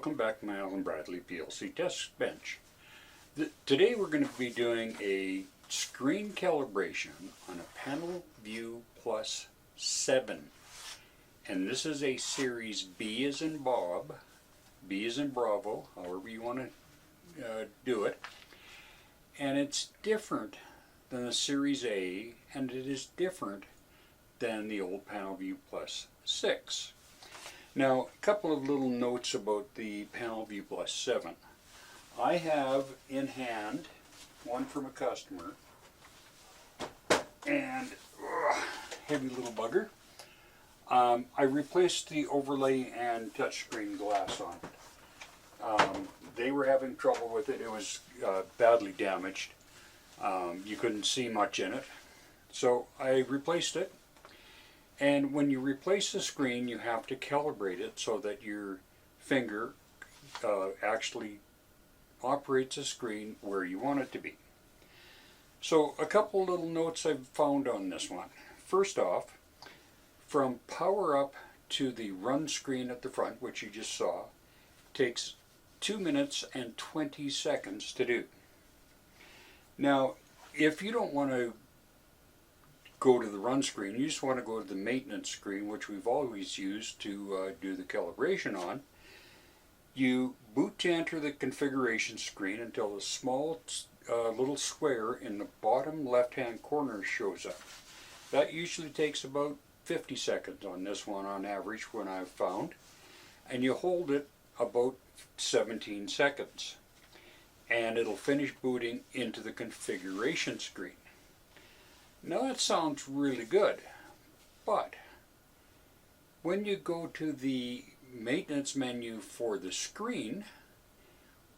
Welcome back to my Allen Bradley PLC test bench. Today we're going to be doing a screen calibration on a Panelview Plus 7. And this is a series B as in Bob, B as in Bravo, however you want to do it. And it's different than the series A, and it is different than the old Panelview Plus 6. Now, a couple of little notes about the Panelview Plus 7. I have in hand one from a customer, and heavy little bugger. I replaced the overlay and touchscreen glass on it. They were having trouble with it. It was badly damaged. You couldn't see much in it. So I replaced it. And when you replace the screen, you have to calibrate it so that your finger actually operates the screen where you want it to be. So a couple little notes I've found on this one. First off, from power up to the run screen at the front, which you just saw, takes 2 minutes and 20 seconds to do. Now, if you don't want to go to the run screen, you just want to go to the maintenance screen, which we've always used to do the calibration on. You boot to enter the configuration screen until a small little square in the bottom left hand corner shows up. That usually takes about 50 seconds on this one on average when I've found, and you hold it about 17 seconds and it'll finish booting into the configuration screen. Now that sounds really good, but when you go to the maintenance menu for the screen,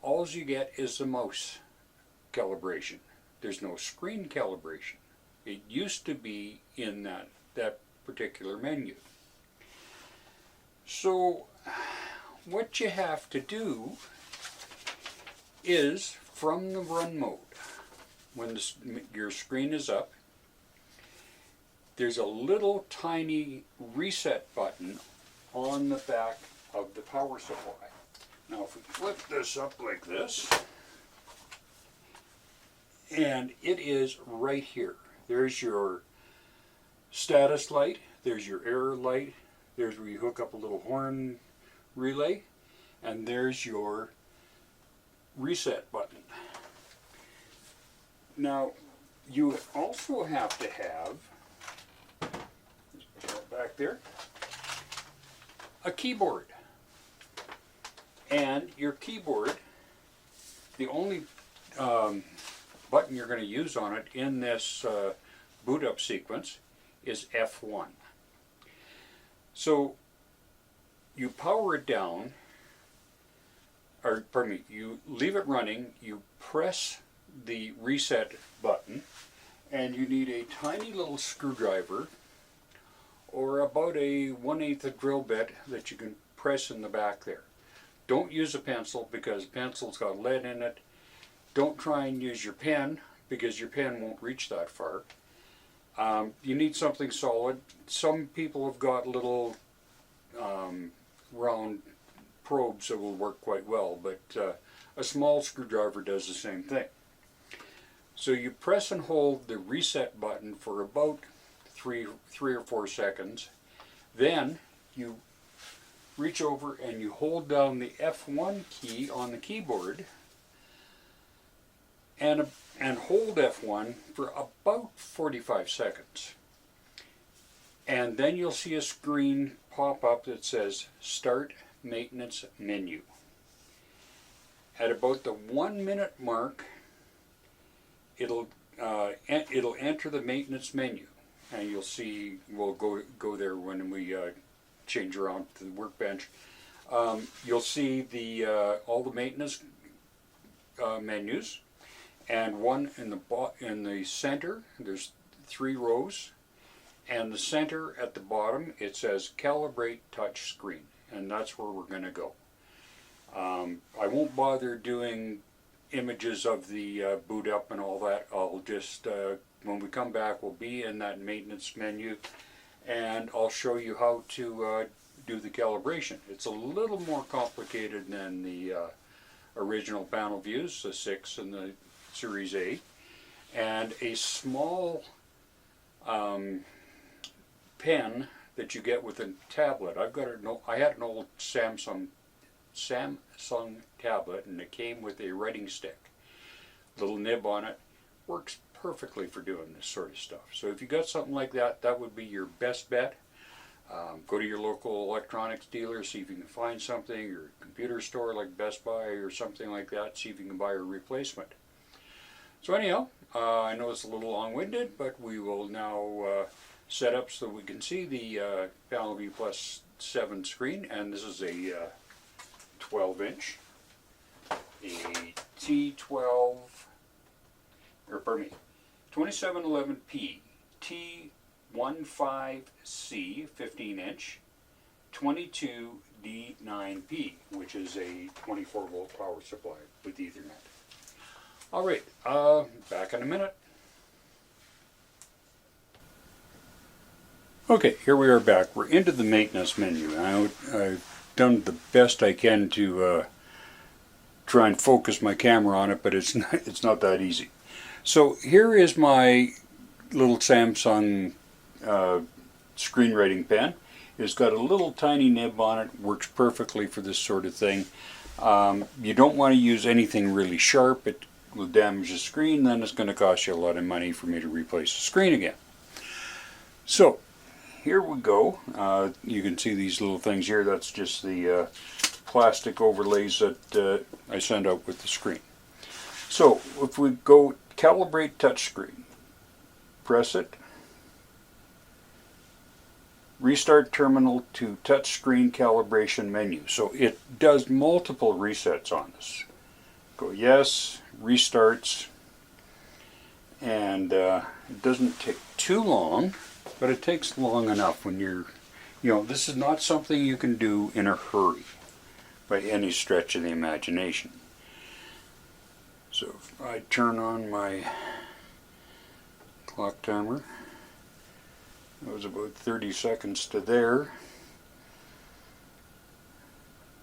all you get is the mouse calibration. There's no screen calibration. It used to be in that particular menu. So what you have to do is, from the run mode, when your screen is up, there's a little tiny reset button on the back of the power supply. Now if we flip this up like this, and it is right here. There's your status light, there's your error light, there's where you hook up a little horn relay, and there's your reset button. Now you also have to have, back there, a keyboard. And your keyboard, the only button you're going to use on it in this boot up sequence is F1. So you power it down, or pardon me, you leave it running, you press the reset button, and you need a tiny little screwdriver or about a 1/8 drill bit that you can press in the back there. Don't use a pencil because pencil's got lead in it. Don't try and use your pen because your pen won't reach that far. You need something solid. Some people have got little round probes that will work quite well, but a small screwdriver does the same thing. So you press and hold the reset button for about 3 or 4 seconds. Then you reach over and you hold down the F1 key on the keyboard and hold F1 for about 45 seconds. And then you'll see a screen pop up that says Start Maintenance Menu. At about the 1 minute mark, it'll enter the maintenance menu. And you'll see, we'll go there when we change around to the workbench. You'll see all the maintenance menus, and one in the center. There's 3 rows, and the center at the bottom it says Calibrate Touch Screen, and that's where we're going to go. I won't bother doing images of the boot up and all that. I'll just when we come back, we'll be in that maintenance menu, and I'll show you how to do the calibration. It's a little more complicated than the original Panelviews, the 6 and the Series 8, and a small pen that you get with a tablet. I had an old Samsung tablet, and it came with a writing stick. Little nib on it. Works perfectly for doing this sort of stuff. So if you got something like that, that would be your best bet. Go to your local electronics dealer, see if you can find something, or computer store like Best Buy or something like that, see if you can buy a replacement. So anyhow, I know it's a little long-winded, but we will now set up so we can see the Panelview Plus 7 screen, and this is a 12-inch, a T12, or pardon me, 2711P T15C 15-inch 22D9P, which is a 24-volt power supply with Ethernet. All right, back in a minute. Okay, here we are back. We're into the maintenance menu. I've done the best I can to try and focus my camera on it, but it's not that easy. So here is my little Samsung screenwriting pen. It's got a little tiny nib on it, works perfectly for this sort of thing. You don't want to use anything really sharp. It will damage the screen, then it's going to cost you a lot of money for me to replace the screen again. So here we go. You can see these little things here. That's just the plastic overlays that I send out with the screen. So if we go Calibrate touchscreen, press it, restart terminal to touchscreen calibration menu. So it does multiple resets on this. Go yes, restarts, and it doesn't take too long, but it takes long enough when you're, this is not something you can do in a hurry by any stretch of the imagination. So if I turn on my clock timer, it was about 30 seconds to there.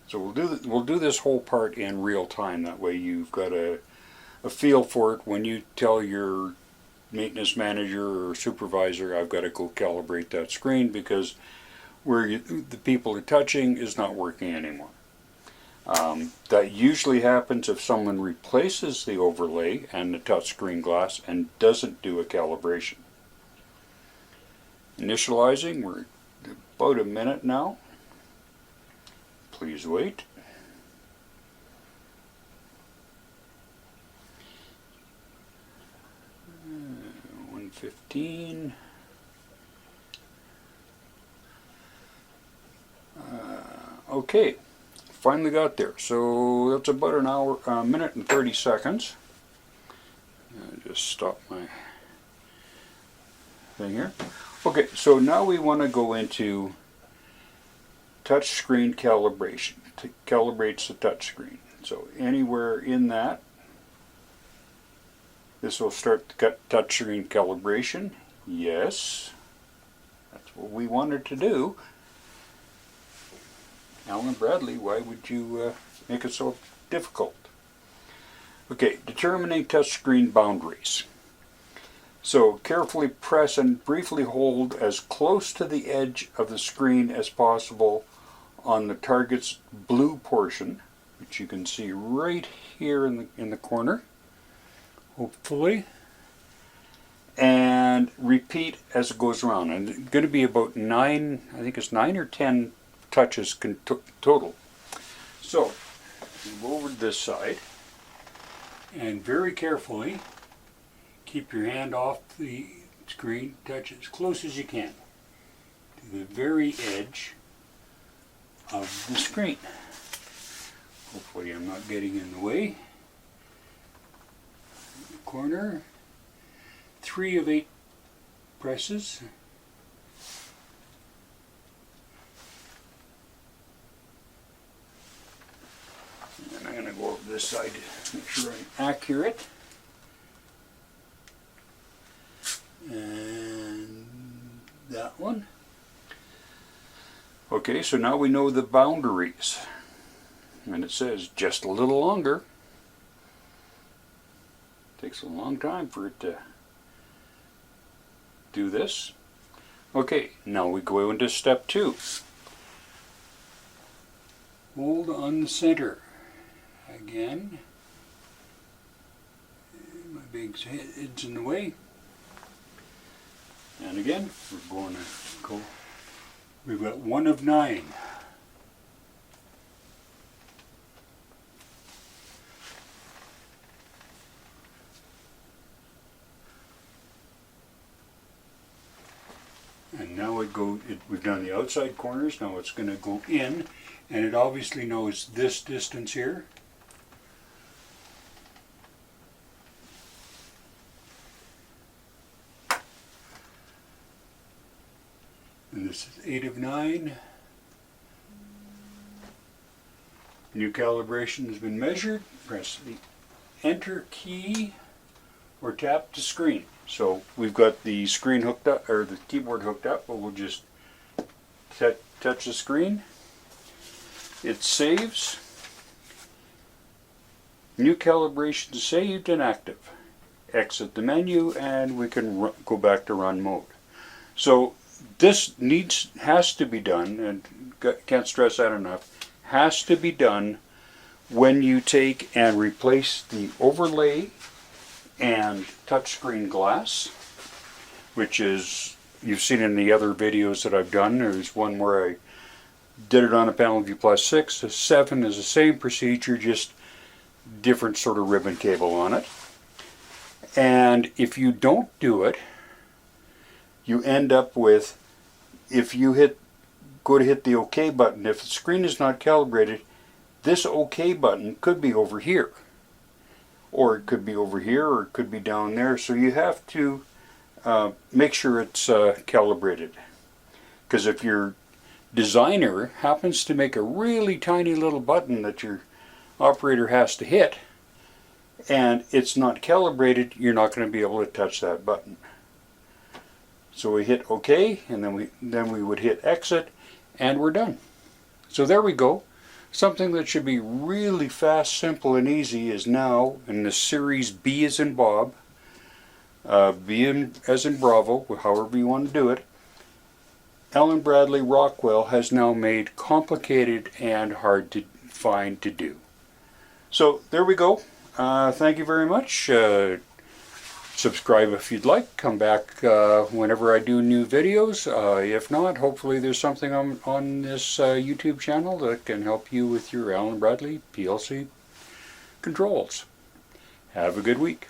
So we'll do this whole part in real time. That way you've got a feel for it when you tell your maintenance manager or supervisor, I've got to go calibrate that screen because where the people are touching is not working anymore. That usually happens if someone replaces the overlay and the touchscreen glass and doesn't do a calibration. Initializing, we're about a minute now. Please wait. Uh, 1:15. Okay. Finally got there. So that's about an hour, minute and 30 seconds. Just stop my thing here. Okay, so now we want to go into touch screen calibration. Calibrates the touch screen. So anywhere in that, this will start the touch screen calibration. Yes, that's what we wanted to do. Alan Bradley, why would you make it so difficult? Okay, determining touchscreen boundaries. So carefully press and briefly hold as close to the edge of the screen as possible on the target's blue portion, which you can see right here in the corner, hopefully. And repeat as it goes around. And it's going to be about 9, I think it's 9 or 10 touches total. So move over to this side and very carefully keep your hand off the screen, touch it as close as you can to the very edge of the screen. Hopefully I'm not getting in the way. In the corner, 3 of 8 presses. And I'm going to go over this side to make sure I'm accurate. And that one. Okay, so now we know the boundaries. And it says just a little longer. Takes a long time for it to do this. Okay, now we go into step 2. Hold on the center. Again. My big head's in the way. And again, we're going to go. We've got 1 of 9. And now we've done the outside corners, now it's going to go in, and it obviously knows this distance here. And this is 8 of 9. New calibration has been measured. Press the Enter key or tap the screen. So we've got the screen hooked up, or the keyboard hooked up, but we'll just touch the screen. It saves. New calibration saved and active. Exit the menu and we can go back to run mode. So this has to be done, and can't stress that enough, has to be done when you take and replace the overlay and touchscreen glass, which is, you've seen in the other videos that I've done. There's one where I did it on a Panelview Plus 6. The 7 is the same procedure, just different sort of ribbon cable on it. And if you don't do it, you end up with, if you go to hit the OK button, if the screen is not calibrated, this OK button could be over here. Or it could be over here, or it could be down there. So you have to make sure it's calibrated. Because if your designer happens to make a really tiny little button that your operator has to hit, and it's not calibrated, you're not going to be able to touch that button. So we hit OK, and then we would hit exit, and we're done. So there we go. Something that should be really fast, simple, and easy is now in the series B as in Bob, B as in Bravo, however you want to do it. Allen Bradley Rockwell has now made complicated and hard to find to do. So there we go. Thank you very much. Subscribe if you'd like. Come back whenever I do new videos. If not, hopefully there's something on this YouTube channel that can help you with your Allen Bradley PLC controls. Have a good week.